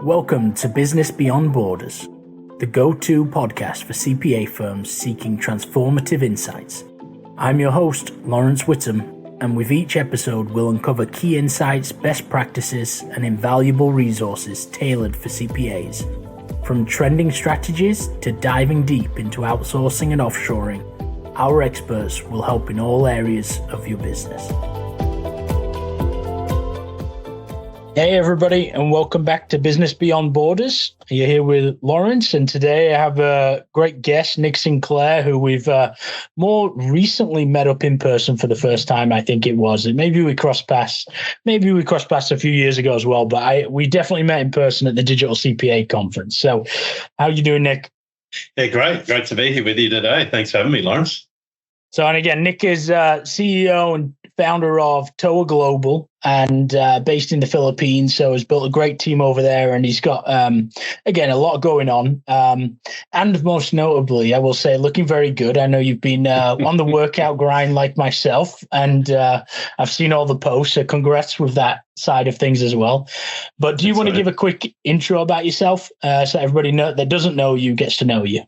Welcome to Business Beyond Borders, the go-to podcast for CPA firms seeking transformative insights. I'm your host, Lawrence Whittam, and with each episode we'll uncover key insights, best practices, and invaluable resources tailored for CPAs. From trending strategies to diving deep into outsourcing and offshoring, our experts will help in all areas of your business. Hey everybody, and welcome back to Business Beyond Borders. You're here with Lawrence, and today I have a great guest, Nick Sinclair, who we've more recently met up in person for the first time, I think it was. Maybe we crossed paths a few years ago as well, but we definitely met in person at the Digital CPA conference. So how you doing, Nick? Yeah, great to be here with you today. Thanks for having me, Lawrence. So, and again, Nick is CEO and founder of TOA Global and based in the Philippines. So has built a great team over there, and he's got, again, a lot going on. And most notably, I will say, looking very good. I know you've been on the workout grind like myself, and I've seen all the posts. So congrats with that side of things as well. But do you want to give a quick intro about yourself so everybody that doesn't know you gets to know you?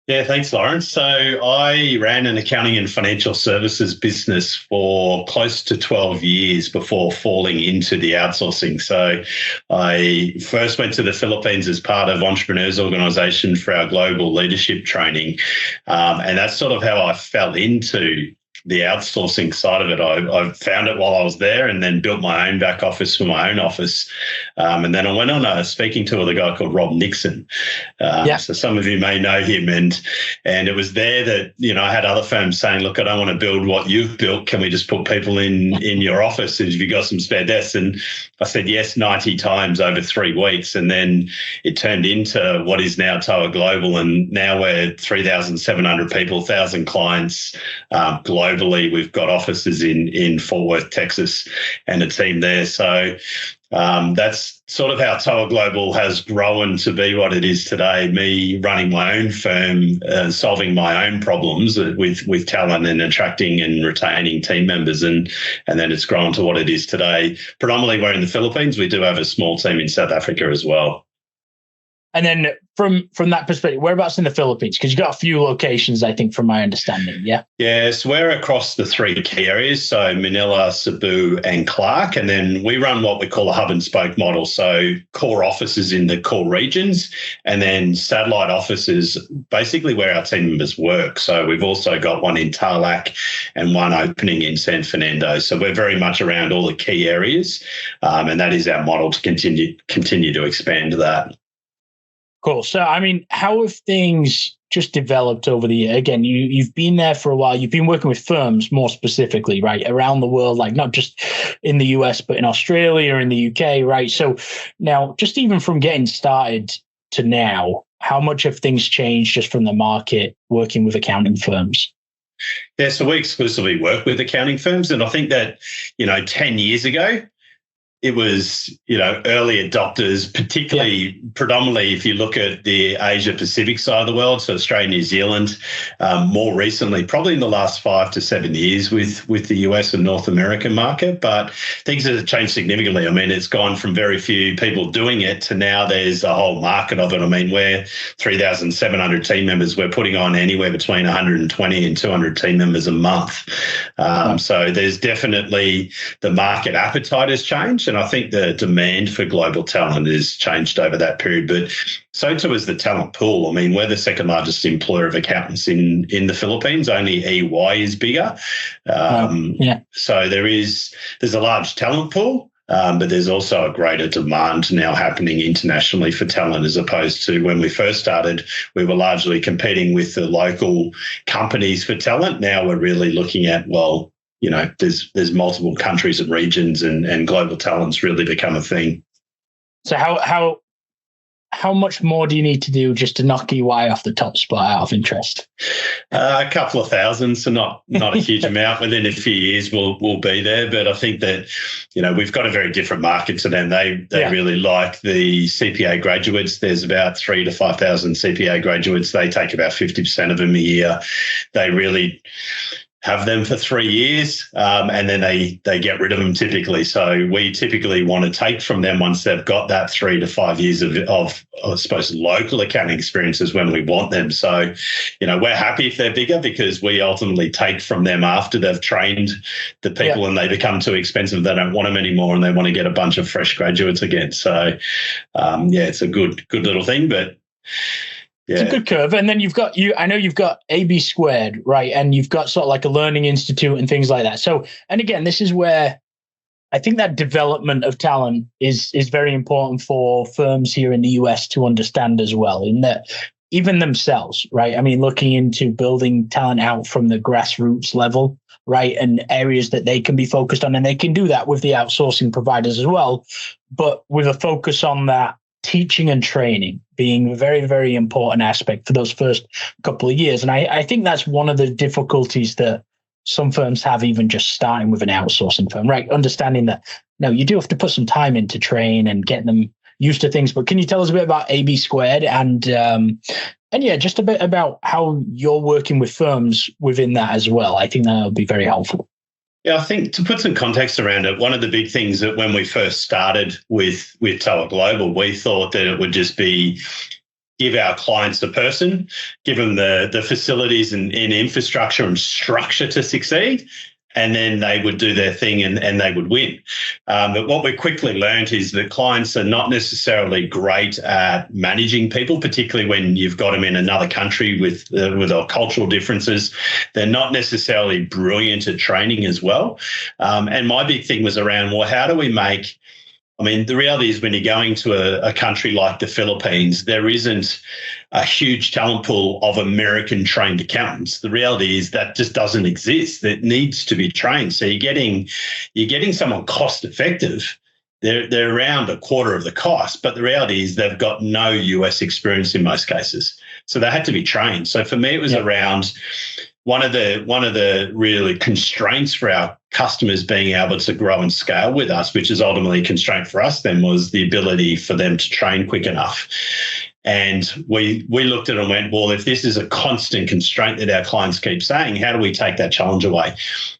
Yeah, thanks, Lawrence. So I ran an accounting and financial services business for close to 12 years before falling into the outsourcing. So I first went to the Philippines as part of Entrepreneurs Organisation for our global leadership training. And that's sort of how I fell into the outsourcing side of it. I found it while I was there and then built my own back office for my own office. And then I went on speaking to a guy called Rob Nixon. So some of you may know him. And it was there that, I had other firms saying, look, I don't want to build what you've built. Can we just put people in your office? Have you got some spare desks? And I said yes 90 times over 3 weeks. And then it turned into what is now TOA Global. And now we're 3,700 people, 1,000 clients globally. We've got offices in Fort Worth, Texas, and a team there. So that's sort of how TOA Global has grown to be what it is today, me running my own firm, solving my own problems with talent and attracting and retaining team members. And then it's grown to what it is today. Predominantly we're in the Philippines. We do have a small team in South Africa as well. And then from that perspective, whereabouts in the Philippines? Because you've got a few locations, I think, from my understanding, yeah? Yeah, so we're across the 3 key areas, so Manila, Cebu, and Clark. And then we run what we call a hub and spoke model, so core offices in the core regions, and then satellite offices, basically where our team members work. So we've also got one in Tarlac and one opening in San Fernando. So we're very much around all the key areas, and that is our model to continue to expand that. Cool. So, I mean, how have things just developed over the year? Again, you've been there for a while. You've been working with firms more specifically, right, around the world, like not just in the US, but in Australia, in the UK, right? So now, just even from getting started to now, how much have things changed just from the market working with accounting firms? Yeah, so we exclusively work with accounting firms. And I think that, 10 years ago, it was, early adopters, predominantly if you look at the Asia Pacific side of the world, so Australia, New Zealand, more recently, probably in the last 5 to 7 years with the US and North American market, but things have changed significantly. I mean, it's gone from very few people doing it to now there's a whole market of it. I mean, we're 3,700 team members. We're putting on anywhere between 120 and 200 team members a month. So there's definitely the market appetite has changed. And I think the demand for global talent has changed over that period, but so too is the talent pool. I mean, we're the second largest employer of accountants in the Philippines. Only EY is bigger. So there's a large talent pool, but there's also a greater demand now happening internationally for talent as opposed to when we first started, we were largely competing with the local companies for talent. Now we're really looking at, there's multiple countries and regions and global talent's really become a thing. So how much more do you need to do just to knock EY off the top spot out of interest? A couple of thousand, so not a huge amount. Within a few years, we'll be there. But I think that, we've got a very different market to them. They really like the CPA graduates. There's about 3,000 to 5,000 CPA graduates. They take about 50% of them a year. They really have them for 3 years, and then they get rid of them typically. So we typically want to take from them once they've got that 3 to 5 years of I suppose, local accounting experiences when we want them. So, we're happy if they're bigger because we ultimately take from them after they've trained the people and they become too expensive. They don't want them anymore and they want to get a bunch of fresh graduates again. So, it's a good little thing, but yeah. It's a good curve. And then I know you've got AB Squared, right? And you've got sort of like a learning institute and things like that. So, and again, this is where I think that development of talent is very important for firms here in the US to understand as well, in that even themselves, right? I mean, looking into building talent out from the grassroots level, right? And areas that they can be focused on, and they can do that with the outsourcing providers as well, but with a focus on that teaching and training being a very, very important aspect for those first couple of years. And I think that's one of the difficulties that some firms have, even just starting with an outsourcing firm, right? Understanding that, no, you do have to put some time in to train and get them used to things. But can you tell us a bit about AB Squared and just a bit about how you're working with firms within that as well? I think that would be very helpful. Yeah, I think to put some context around it, one of the big things that when we first started with TOA Global, we thought that it would just be give our clients a person, give them the facilities and infrastructure and structure to succeed, and then they would do their thing and they would win. But what we quickly learned is that clients are not necessarily great at managing people, particularly when you've got them in another country with our cultural differences. They're not necessarily brilliant at training as well. And my big thing was around, well, how do we make, the reality is when you're going to a country like the Philippines, there isn't a huge talent pool of American trained accountants. The reality is that just doesn't exist. It needs to be trained. So you're getting someone cost effective. They're around a quarter of the cost, but the reality is they've got no US experience in most cases. So they had to be trained. So for me, it was around one of the really constraints for our customers being able to grow and scale with us, which is ultimately a constraint for us then, was the ability for them to train quick enough. And we looked at it and went, well, if this is a constant constraint that our clients keep saying, how do we take that challenge away?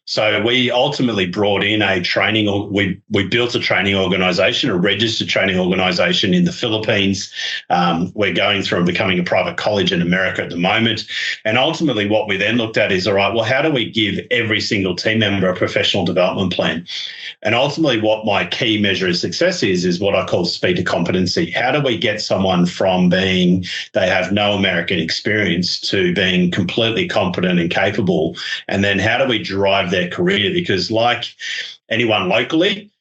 So we ultimately brought in a training, we built a training organisation, a registered training organisation in the Philippines. We're going through and becoming a private college in America at the moment. And ultimately what we then looked at is, all right, well, how do we give every single team member a professional development plan? And ultimately what my key measure of success is what I call speed to competency. How do we get someone from being they have no American experience to being completely competent and capable? And then how do we drive their career? Because like anyone locally,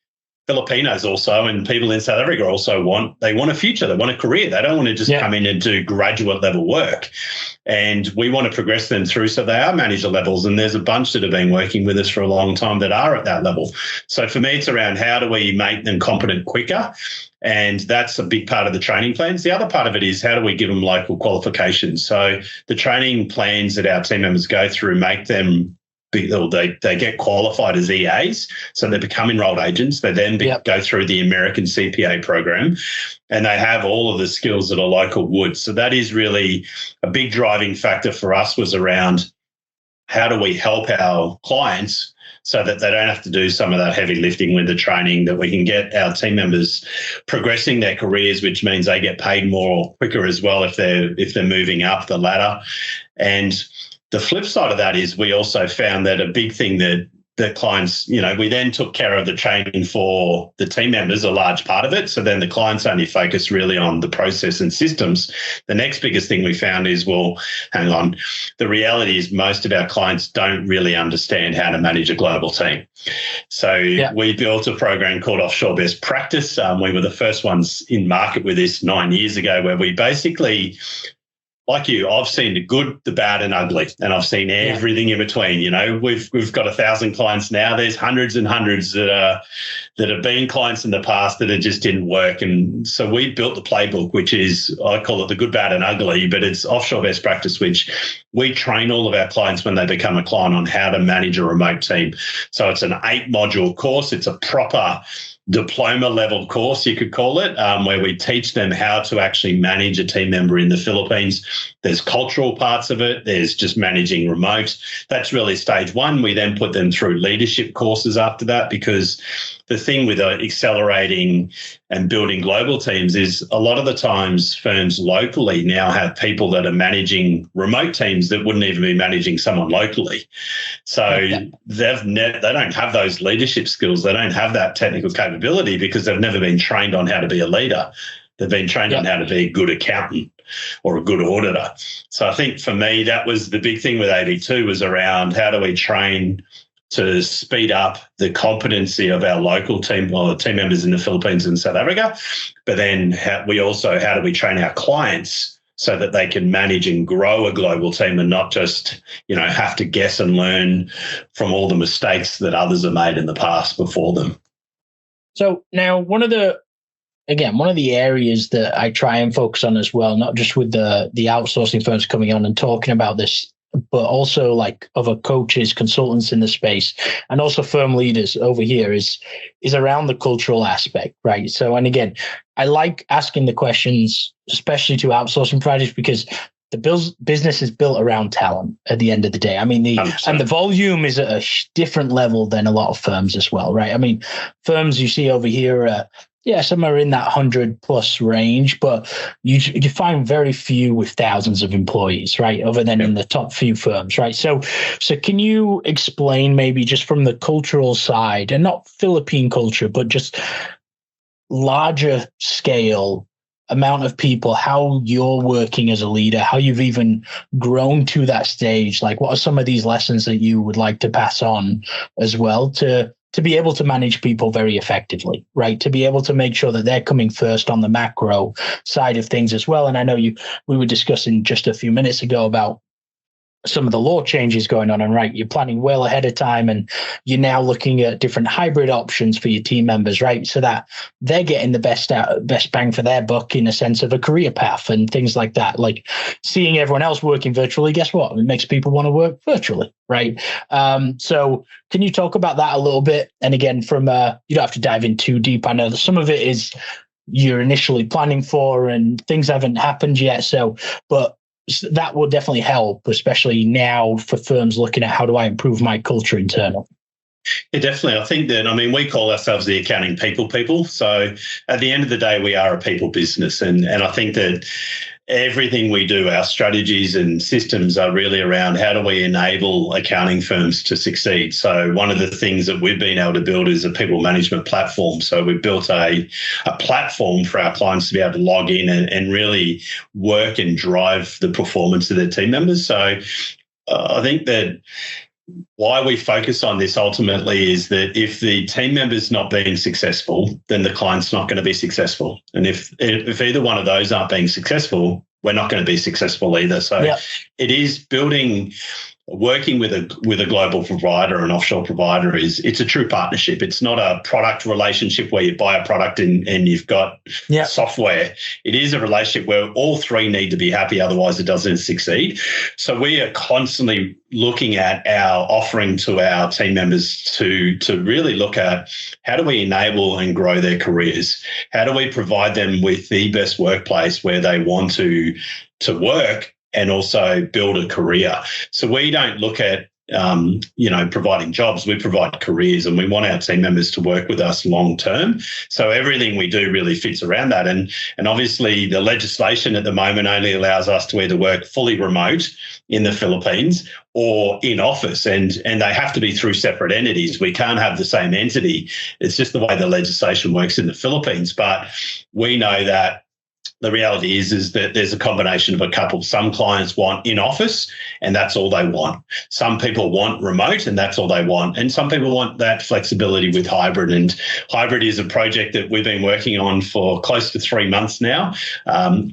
Filipinos also and people in South Africa also want a future. They want a career. They don't want to just come in and do graduate level work. And we want to progress them through so they are manager levels. And there's a bunch that have been working with us for a long time that are at that level. So for me, it's around how do we make them competent quicker? And that's a big part of the training plans. The other part of it is how do we give them local qualifications? So the training plans that our team members go through make them they get qualified as EAs, so they become enrolled agents. They then go through the American CPA program, and they have all of the skills that a local would. So that is really a big driving factor for us, was around how do we help our clients so that they don't have to do some of that heavy lifting with the training, that we can get our team members progressing their careers, which means they get paid more quicker as well if they're moving up the ladder. And the flip side of that is we also found that a big thing that clients, we then took care of the training for the team members, a large part of it. So then the clients only focus really on the process and systems. The next biggest thing we found is, well, hang on, the reality is most of our clients don't really understand how to manage a global team. So we built a program called Offshore Best Practice. We were the first ones in market with this 9 years ago, where we basically, like you, I've seen the good, the bad, and ugly, and I've seen everything in between. We've got 1,000 clients now. There's hundreds and hundreds that have been clients in the past that it just didn't work. And so we built the playbook, which is, I call it the good, bad, and ugly, but it's Offshore Best Practice, which we train all of our clients when they become a client on how to manage a remote team. So it's an 8-module course. It's a proper diploma level course, you could call it, where we teach them how to actually manage a team member in the Philippines. There's cultural parts of it. There's just managing remote. That's really stage one. We then put them through leadership courses after that, because the thing with accelerating and building global teams is a lot of the times firms locally now have people that are managing remote teams that wouldn't even be managing someone locally. So they don't have those leadership skills. They don't have that technical capability because they've never been trained on how to be a leader. They've been trained on how to be a good accountant or a good auditor. So I think for me, that was the big thing with AB2, was around how do we train to speed up the competency of our local team or team members in the Philippines and South Africa. But then how do we train our clients so that they can manage and grow a global team and not just, have to guess and learn from all the mistakes that others have made in the past before them. So now one of the areas that I try and focus on as well, not just with the outsourcing firms coming on and talking about this, but also like other coaches, consultants in the space, and also firm leaders over here is around the cultural aspect, right? So, and again, I like asking the questions, especially to outsourcing providers, because the business is built around talent at the end of the day. I mean, the volume is at a different level than a lot of firms as well, right? I mean, firms you see over here, some are in that 100+ range, but you find very few with thousands of employees, right? Other than in the top few firms, right? So can you explain maybe just from the cultural side, and not Philippine culture, but just larger scale amount of people, how you're working as a leader, how you've even grown to that stage? Like, what are some of these lessons that you would like to pass on as well to be able to manage people very effectively, right? To be able to make sure that they're coming first on the macro side of things as well. And I know we were discussing just a few minutes ago about some of the law changes going on, and right, you're planning well ahead of time, and you're now looking at different hybrid options for your team members, right? So that they're getting the best bang for their buck in a sense of a career path and things like that. Like seeing everyone else working virtually, guess what? It makes people want to work virtually, right? So can you talk about that a little bit? And again, from you don't have to dive in too deep. I know that some of it is you're initially planning for and things haven't happened yet. So, but that will definitely help, especially now for firms looking at how do I improve my culture internally. Yeah, definitely. I think that, we call ourselves the accounting people. So at the end of the day, we are a people business. And I think that everything we do, our strategies and systems are really around how do we enable accounting firms to succeed. So one of the things that we've been able to build is a people management platform. So we've built a platform for our clients to be able to log in and really work and drive the performance of their team members. So I think that why we focus on this ultimately is that if the team member's not being successful, then the client's not going to be successful. And if either one of those aren't being successful, we're not going to be successful either. So It is working with a global provider, an offshore provider, it's a true partnership. It's not a product relationship where you buy a product and you've got software. It is a relationship where all three need to be happy, otherwise it doesn't succeed. So we are constantly looking at our offering to our team members to really look at how do we enable and grow their careers? How do we provide them with the best workplace where they want to work and also build a career? So we don't look at providing jobs. We provide careers, and we want our team members to work with us long term. So everything we do really fits around that. And obviously the legislation at the moment only allows us to either work fully remote in the Philippines or in office, and they have to be through separate entities. We can't have the same entity. It's just the way the legislation works in the Philippines. But we know that the reality is that there's a combination of a couple. Some clients want in office and that's all they want. Some people want remote and that's all they want. And some people want that flexibility with hybrid. And hybrid is a project that we've been working on for close to 3 months now.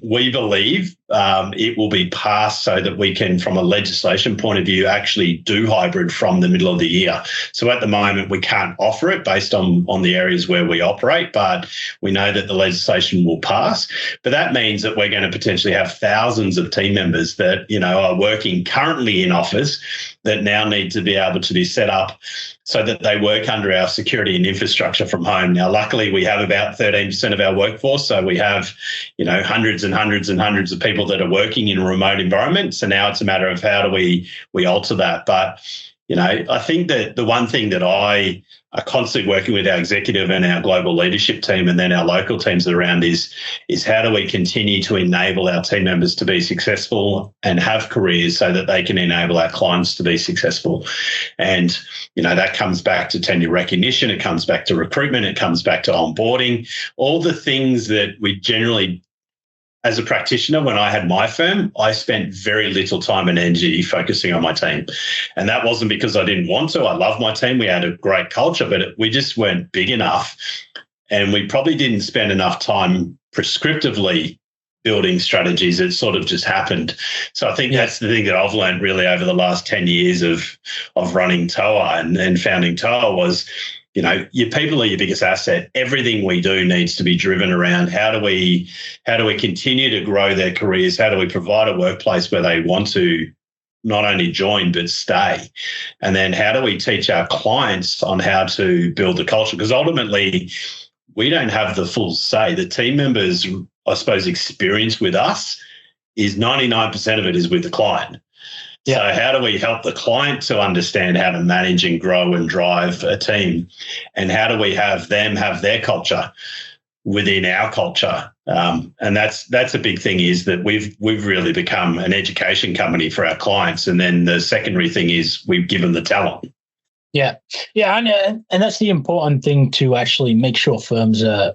We believe it will be passed so that we can, from a legislation point of view, actually do hybrid from the middle of the year. So at the moment, we can't offer it based on the areas where we operate, but we know that the legislation will pass. But But that means that we're going to potentially have thousands of team members that, are working currently in office that now need to be able to be set up so that they work under our security and infrastructure from home. Now, luckily, we have about 13% of our workforce. So we have, hundreds and hundreds and hundreds of people that are working in a remote environment. So now it's a matter of how do we alter that. But, I think that the one thing that I are constantly working with our executive and our global leadership team and then our local teams around is how do we continue to enable our team members to be successful and have careers so that they can enable our clients to be successful. And, that comes back to tenure recognition. It comes back to recruitment. It comes back to onboarding, all the things that we generally, as a practitioner, when I had my firm, I spent very little time and energy focusing on my team. And that wasn't because I didn't want to. I love my team. We had a great culture, but we just weren't big enough. And we probably didn't spend enough time prescriptively building strategies. It sort of just happened. So I think that's the thing that I've learned really over the last 10 years of running TOA and founding TOA was, your people are your biggest asset. Everything we do needs to be driven around how do we continue to grow their careers? How do we provide a workplace where they want to not only join but stay? And then how do we teach our clients on how to build the culture? Because ultimately, we don't have the full say. The team members, I suppose, experience with us is 99% of it is with the client. Yeah. So how do we help the client to understand how to manage and grow and drive a team? And how do we have them have their culture within our culture? And that's a big thing is that we've really become an education company for our clients. And then the secondary thing is we've given the talent. Yeah. Yeah. And that's the important thing to actually make sure firms are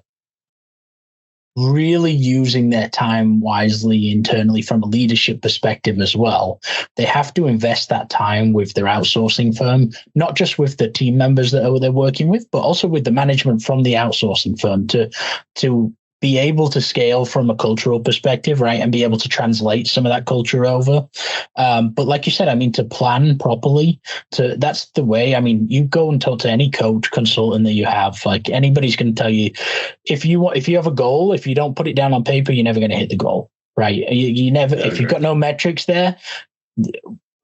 really using their time wisely internally from a leadership perspective as well. They have to invest that time with their outsourcing firm, not just with the team members that they're working with, but also with the management from the outsourcing firm to be able to scale from a cultural perspective, right? And be able to translate some of that culture over. But like you said, to plan properly, that's the way. You go and talk to any coach, consultant that you have, like anybody's going to tell you, if you have a goal, if you don't put it down on paper, you're never going to hit the goal, right? You never, if you've got no metrics there,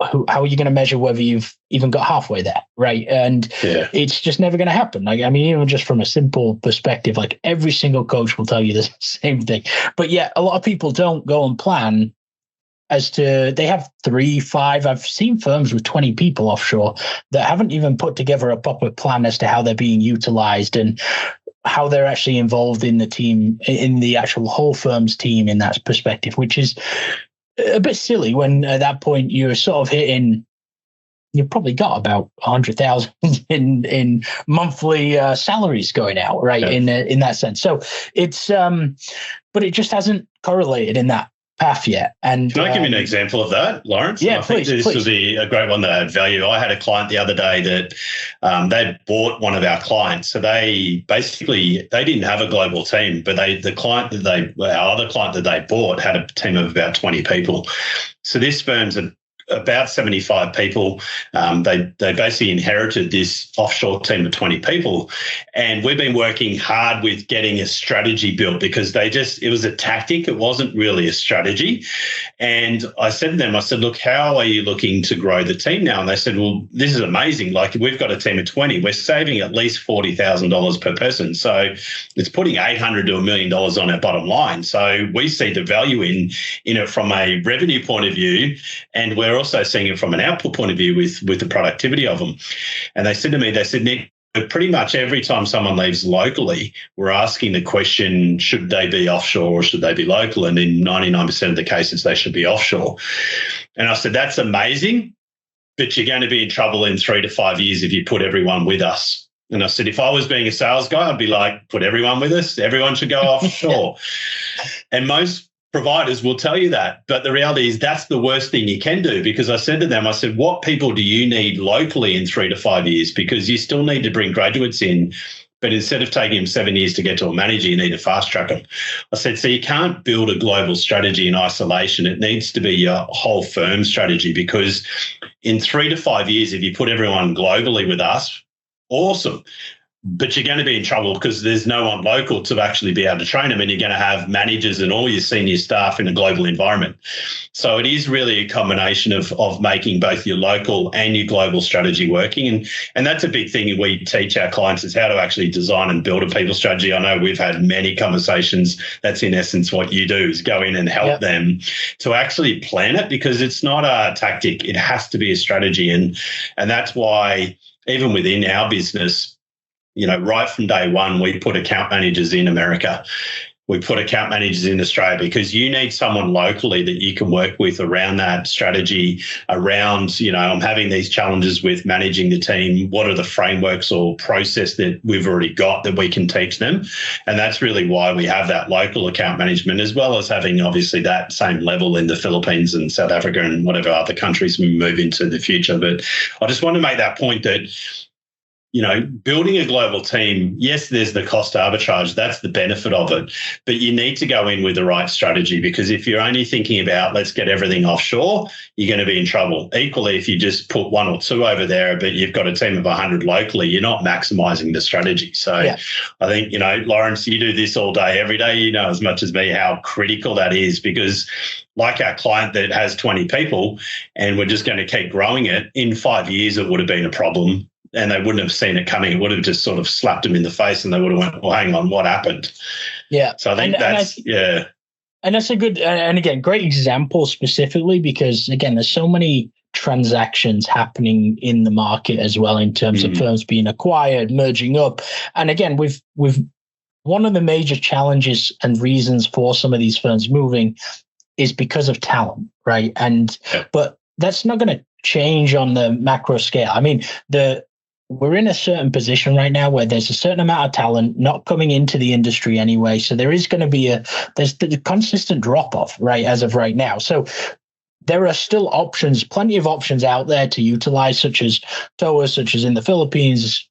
how are you going to measure whether you've even got halfway there, right? And it's just never going to happen. Even just from a simple perspective, like every single coach will tell you the same thing. But a lot of people don't go and plan as to, they have 3, 5, I've seen firms with 20 people offshore that haven't even put together a proper plan as to how they're being utilized and how they're actually involved in the team, in the actual whole firm's team in that perspective, which is a bit silly when at that point you're sort of hitting, you've probably got about 100,000 in monthly salaries going out, right? Yeah. In that sense. So it's, but it just hasn't correlated in that path yet. And can I give you an example of that, Lawrence? Yeah, I think this would be a great one that had value. I had a client the other day that they bought one of our clients. So they didn't have a global team, but our other client that they bought had a team of about 20 people. So this firm's about 75 people. They basically inherited this offshore team of 20 people. And we've been working hard with getting a strategy built because it was a tactic. It wasn't really a strategy. And I said to them, look, how are you looking to grow the team now? And they said, well, this is amazing. Like we've got a team of 20. We're saving at least $40,000 per person. So it's putting $800 to $1 million on our bottom line. So we see the value in it from a revenue point of view. And we're also seeing it from an output point of view with the productivity of them. And they said to me, Nick, pretty much every time someone leaves locally, we're asking the question, should they be offshore or should they be local? And in 99% of the cases, they should be offshore. And I said, that's amazing, but you're going to be in trouble in 3 to 5 years if you put everyone with us. And I said, if I was being a sales guy, I'd be like, put everyone with us. Everyone should go offshore. And most providers will tell you that. But the reality is that's the worst thing you can do, because I said to them, what people do you need locally in 3 to 5 years? Because you still need to bring graduates in, but instead of taking them 7 years to get to a manager, you need to fast track them. I said, so you can't build a global strategy in isolation. It needs to be your whole firm strategy, because in 3 to 5 years, if you put everyone globally with us, awesome. but you're going to be in trouble because there's no one local to actually be able to train them, and you're going to have managers and all your senior staff in a global environment. So it is really a combination of making both your local and your global strategy working. And that's a big thing we teach our clients, is how to actually design and build a people strategy. I know we've had many conversations. That's in essence what you do, is go in and help them to actually plan it, because it's not a tactic. It has to be a strategy. And that's why even within our business, right from day one, we put account managers in America. We put account managers in Australia, because you need someone locally that you can work with around that strategy, around, I'm having these challenges with managing the team. What are the frameworks or process that we've already got that we can teach them? And that's really why we have that local account management, as well as having obviously that same level in the Philippines and South Africa and whatever other countries we move into in the future. But I just want to make that point that, building a global team, yes, there's the cost arbitrage. That's the benefit of it. But you need to go in with the right strategy, because if you're only thinking about let's get everything offshore, you're going to be in trouble. Equally, if you just put one or two over there, but you've got a team of 100 locally, you're not maximizing the strategy. So I think, Lawrence, you do this all day, every day, as much as me how critical that is, because like our client that has 20 people and we're just going to keep growing it, in 5 years, it would have been a problem. And they wouldn't have seen it coming. It would have just sort of slapped them in the face, and they would have went, well, hang on, what happened? Yeah. So I think And that's a good, and again, great example specifically, because again, there's so many transactions happening in the market as well, in terms of firms being acquired, merging up. And again, we've one of the major challenges and reasons for some of these firms moving is because of talent, right? But that's not going to change on the macro scale. I mean, we're in a certain position right now where there's a certain amount of talent not coming into the industry anyway. So there is going to be there's the consistent drop off, right, as of right now. So there are still options, plenty of options out there to utilize, such as TOA, such as in the Philippines,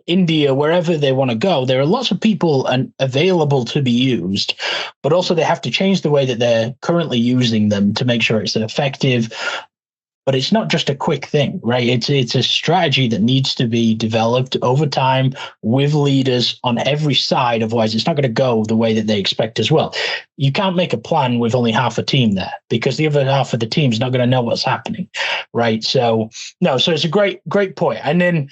India, wherever they want to go. There are lots of people available to be used, but also they have to change the way that they're currently using them to make sure it's effective. But it's not just a quick thing, right? It's a strategy that needs to be developed over time with leaders on every side. Otherwise, it's not going to go the way that they expect as well. You can't make a plan with only half a team there, because the other half of the team is not going to know what's happening, right? So it's a great point. And then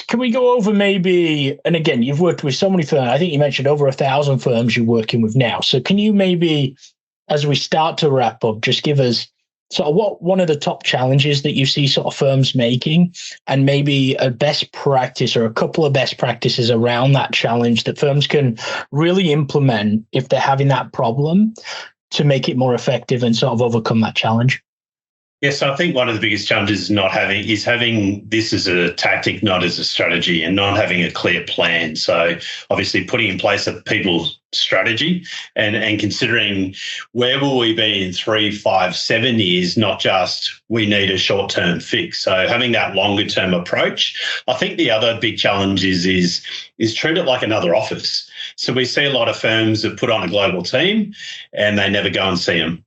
can we go over maybe, and again, you've worked with so many firms. I think you mentioned over 1,000 firms you're working with now. So can you maybe, as we start to wrap up, just give us sort of what one of the top challenges that you see sort of firms making, and maybe a best practice or a couple of best practices around that challenge that firms can really implement if they're having that problem to make it more effective and sort of overcome that challenge? Yes, I think one of the biggest challenges is having this as a tactic, not as a strategy, and not having a clear plan. So obviously putting in place a people strategy and considering where will we be in 3, 5, 7 years, not just we need a short-term fix. So having that longer-term approach. I think the other big challenge is treat it like another office. So we see a lot of firms that put on a global team and they never go and see them.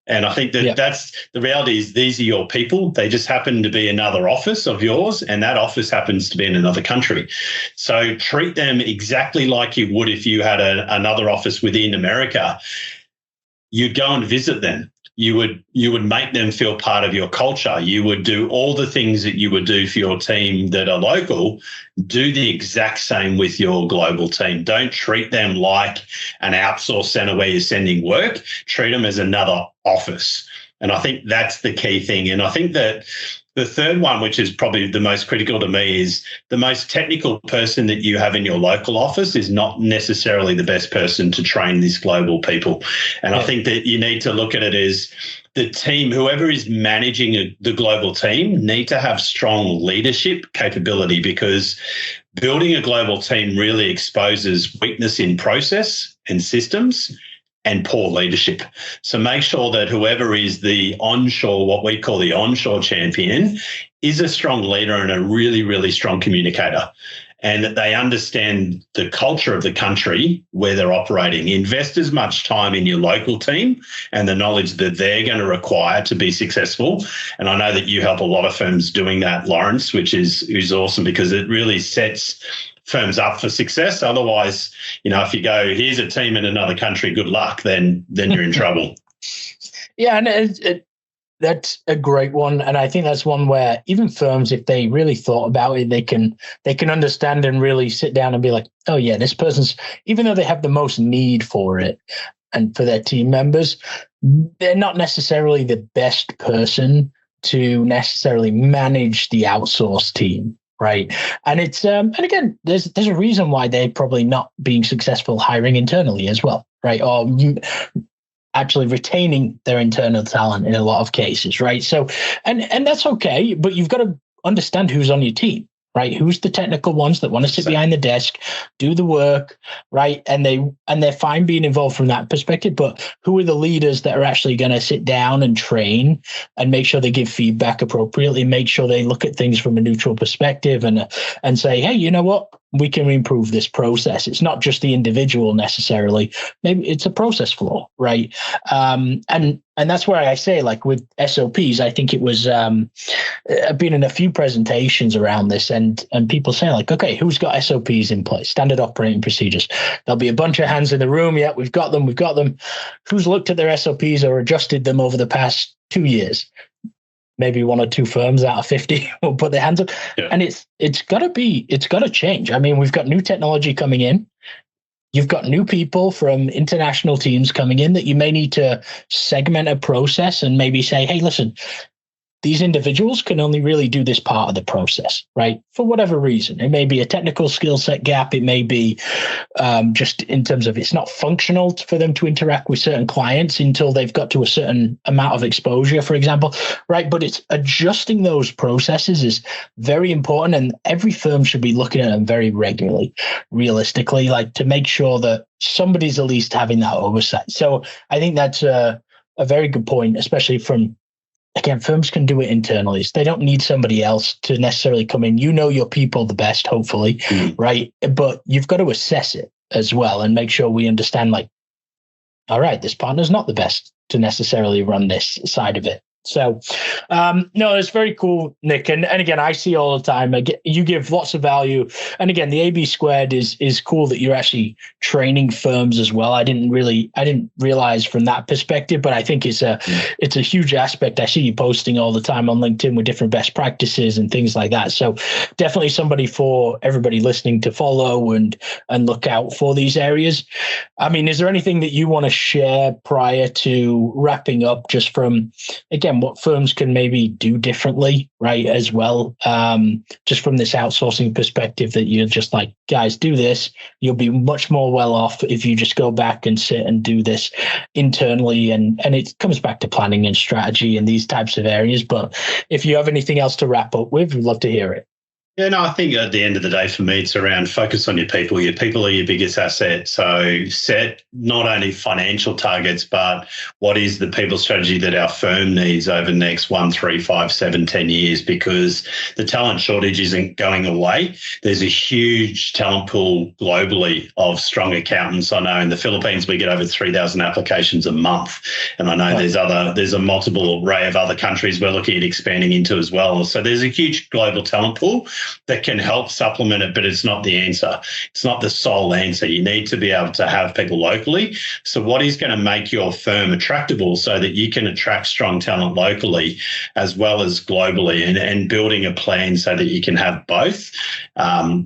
And I think that's the reality is these are your people. They just happen to be another office of yours, and that office happens to be in another country. So treat them exactly like you would if you had another office within America. You'd go and visit them. You would make them feel part of your culture. You would do all the things that you would do for your team that are local. Do the exact same with your global team. Don't treat them like an outsource center where you're sending work. Treat them as another office. And I think that's the key thing. And I think that the third one, which is probably the most critical to me, is the most technical person that you have in your local office is not necessarily the best person to train these global people. And I think that you need to look at it as the team, whoever is managing the global team, need to have strong leadership capability, because building a global team really exposes weakness in process and systems and poor leadership. So make sure that whoever is the onshore, what we call the onshore champion, is a strong leader and a really, really strong communicator, and that they understand the culture of the country where they're operating. Invest as much time in your local team and the knowledge that they're going to require to be successful. And I know that you help a lot of firms doing that, Lawrence, which is awesome, because it really sets firms up for success. Otherwise, if you go, here's a team in another country, good luck, then you're in trouble. Yeah, and that's a great one, and I think that's one where even firms, if they really thought about it, they can understand and really sit down and be like, oh yeah, this person's, even though they have the most need for it and for their team members, they're not necessarily the best person to necessarily manage the outsourced team, right? And it's and again, there's a reason why they're probably not being successful hiring internally as well, right? Or actually retaining their internal talent in a lot of cases, right? So, and that's okay, but you've got to understand who's on your team, right? Who's the technical ones that want to sit behind the desk, do the work, right? And they're fine being involved from that perspective, but who are the leaders that are actually going to sit down and train and make sure they give feedback appropriately, make sure they look at things from a neutral perspective and say, hey, you know what? We can improve this process. It's not just the individual necessarily. Maybe it's a process flaw, right? And that's where I say, like with SOPs, I think it was I've been in a few presentations around this, and people say like, okay, who's got SOPs in place, standard operating procedures? There'll be a bunch of hands in the room. Yeah, we've got them. Who's looked at their SOPs or adjusted them over the past 2 years? Maybe 1 or 2 firms out of 50 will put their hands up. Yeah. And it's got to change. I mean, we've got new technology coming in. You've got new people from international teams coming in that you may need to segment a process and maybe say, hey, listen, these individuals can only really do this part of the process, right? For whatever reason. It may be a technical skill set gap. It may be just in terms of it's not functional for them to interact with certain clients until they've got to a certain amount of exposure, for example, right? But it's adjusting those processes is very important, and every firm should be looking at them very regularly, realistically, like to make sure that somebody's at least having that oversight. So I think that's a very good point, especially from, again, firms can do it internally. So they don't need somebody else to necessarily come in. You know your people the best, hopefully, right? But you've got to assess it as well and make sure we understand, like, all right, this partner's not the best to necessarily run this side of it. So, no, it's very cool, Nick. And again, I see all the time, you give lots of value. And again, the AB squared is cool that you're actually training firms as well. I didn't realize from that perspective, but I think it's a huge aspect. I see you posting all the time on LinkedIn with different best practices and things like that. So definitely somebody for everybody listening to follow and look out for these areas. I mean, is there anything that you want to share prior to wrapping up, just from, again, what firms can maybe do differently, right, as well, just from this outsourcing perspective, that you're just like, guys, do this. You'll be much more well off if you just go back and sit and do this internally. And it comes back to planning and strategy and these types of areas. But if you have anything else to wrap up with, we'd love to hear it. Yeah, no, I think at the end of the day, for me, it's around focus on your people. Your people are your biggest asset. So set not only financial targets, but what is the people strategy that our firm needs over the next 1, 3, 5, 7, 10 years, because the talent shortage isn't going away. There's a huge talent pool globally of strong accountants. I know in the Philippines, we get over 3,000 applications a month. And I know there's a multiple array of other countries we're looking at expanding into as well. So there's a huge global talent pool that can help supplement it, but it's not the answer. It's not the sole answer. You need to be able to have people locally. So what is going to make your firm attractable so that you can attract strong talent locally as well as globally, and building a plan so that you can have both.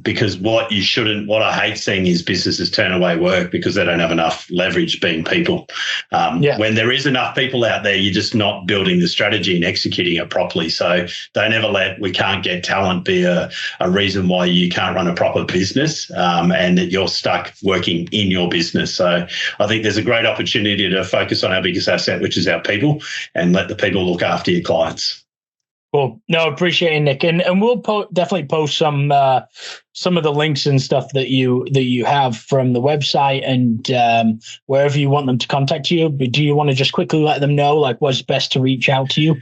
Because what I hate seeing is businesses turn away work because they don't have enough leverage being people. When there is enough people out there, you're just not building the strategy and executing it properly. So don't ever let we can't get talent be a reason why you can't run a proper business, and that you're stuck working in your business. So I think there's a great opportunity to focus on our biggest asset, which is our people, and let the people look after your clients. Cool. No, appreciate it, Nick. And we'll definitely post some of the links and stuff that you have from the website and wherever you want them to contact you. But do you want to just quickly let them know, like, what's best to reach out to you?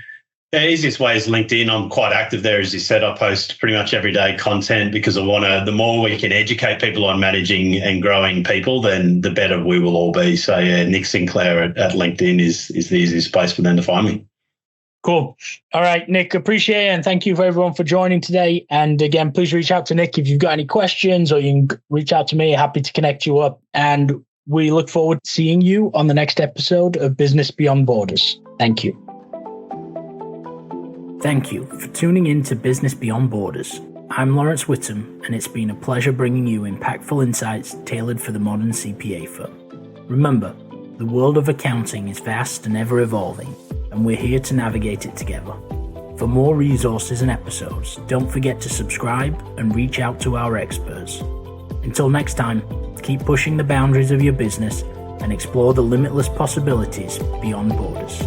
The easiest way is LinkedIn. I'm quite active there. As you said, I post pretty much every day content because the more we can educate people on managing and growing people, then the better we will all be. So yeah, Nick Sinclair at LinkedIn is the easiest place for them to find me. Cool. All right, Nick, appreciate it. And thank you for everyone for joining today. And again, please reach out to Nick if you've got any questions, or you can reach out to me. Happy to connect you up. And we look forward to seeing you on the next episode of Business Beyond Borders. Thank you. Thank you for tuning in to Business Beyond Borders. I'm Lawrence Whittam, and it's been a pleasure bringing you impactful insights tailored for the modern CPA firm. Remember, the world of accounting is vast and ever evolving, and we're here to navigate it together. For more resources and episodes, don't forget to subscribe and reach out to our experts. Until next time, keep pushing the boundaries of your business and explore the limitless possibilities beyond borders.